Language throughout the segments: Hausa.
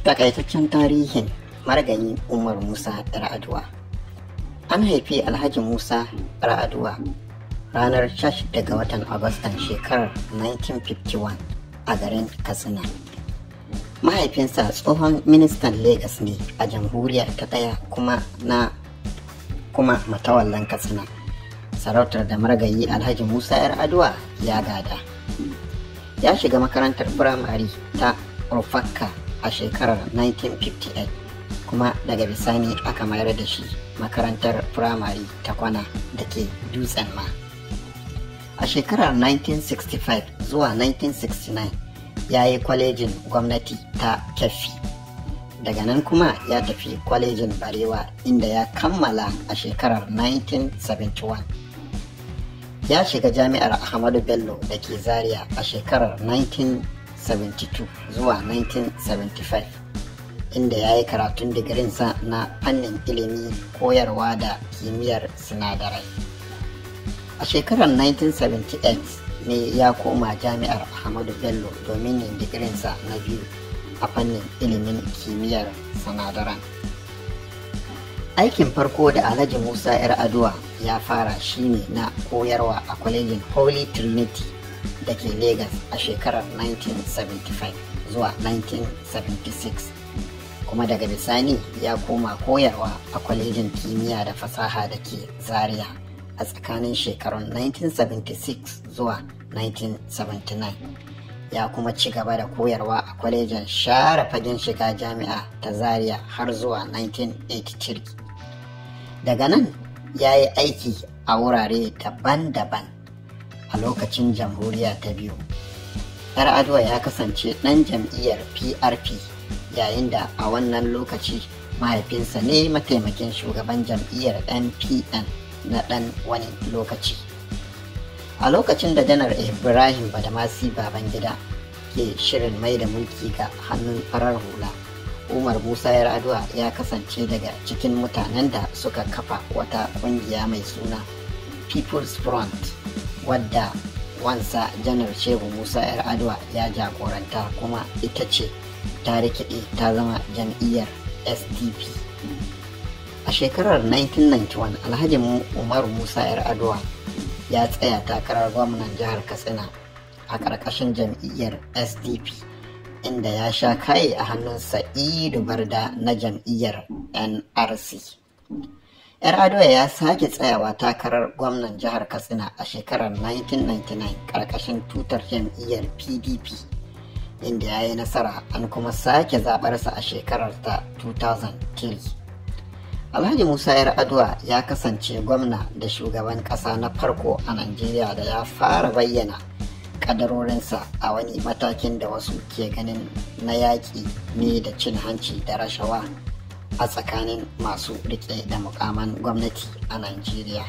Takaitaccen tarihin marigayi Umar Musa Yar'adua. An haifi Alhaji Musa Yar'adua ranar 16 ga watan Agustan shekarar 1951 a garin Katsina. Mahaifinsa tsohon ministan Legas ne a jamhuriya ta ɗaya kuma matawallan Katsina. Sarautar da marigayi Alhaji Musa Yar'adua ya gada. Ya shiga makarantar firamare ta Rufakka a shekarar 1958 kuma daga bisani aka mayar da shi makarantar firamare ta Kwana da ke Dutsen Ma. A shekarar 1965 zuwa 1969 ya yi kwalejin gwamnati ta Keffi. Daga nan kuma ya tafi kwalejin Barewa inda ya kammala a shekarar 1971. Ya shiga jami'ar Ahmadu Bello da ke Zaria a shekarar 1972 zuwa 1975 inda ya yi karatun digirinsa na fannin ilimi koyarwa da kimiyyar sinadarai. A shekarar 1978 ne ya koma jami'ar Ahmadu Bello domin yin digirinsa na biyu a fannin ilimin kimiyyar sinadaran. Aikin farko da Alhaji Musa Yar'adua ya fara shine na koyarwa a kwalejin Holy Trinity da ke Legas a shekarar 1975 zuwa 1976, kuma daga bisani ya koma koyarwa a kwalejin kimiyya da fasaha da ke Zaria a tsakanin shekarun 1976 zuwa 1979. Ya kuma ci gaba da koyarwa a kwalejin share fagen shiga jami'a ta Zaria har zuwa 1983. Daga nan ya yi aiki a wurare daban-daban a lokacin jamhuriya ta biyu. Yar'adua ya kasance ɗan jam'iyyar PRP yayin da a wannan lokaci mahaifinsa ne mataimakin shugaban jam'iyyar NPN na ɗan wani lokaci. A lokacin da Janar Ibrahim Badamasi Babangida ke shirin mai da mulki ga hannun farar hula, Umar Musa Yar'adua ya kasance daga cikin mutanen da suka kafa wata ƙungiya mai suna People's Front, wadda wansa Janar Shehu Musa Yar'adua ya jagoranta, kuma ita ce ta rikide ta zama jam'iyyar SDP. A shekarar 1991 Alhaji Umar Musa Yar'adua ya tsaya takarar gwamnan jihar Katsina a ƙarƙashin jam'iyyar SDP, inda ya sha kaye a hannun Sa'idu Barda na jam'iyyar NRC. Yar'adua ya sake tsayawa takarar gwamnan jihar Katsina a shekarar 1999 ƙarƙashin tutar jam'iyyar PDP, inda ya yi nasara, an kuma sake zaɓarsa a shekarar ta 2003. Alhaji Musa Yar'adua ya kasance gwamna da shugaban ƙasa na farko a Najeriya da ya fara bayyana kadarorinsa a wani matakin da wasu ke ganin na yaƙi ne da cin hanci da rashawa a tsakanin masu riƙe da mukaman gwamnati a Najeriya.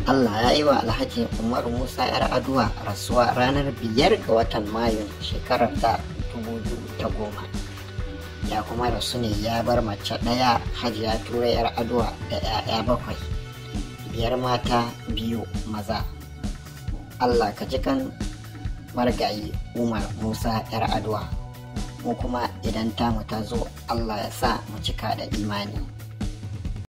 Allah ya yi wa Alhaji Umar Musa Yar'adua rasuwa ranar 5 ga watan Mayu shekarar ta 2010. Ya kuma rasu ne ya bar mace ɗaya, Hajiya Turai Yar'adua, da 'ya'ya 7, 5 mata 2 maza. Allah ka ji kan marigayi Umar Musa Yar'adua, mu kuma idan tamu ta zo Allah ya sa mu cika da imani.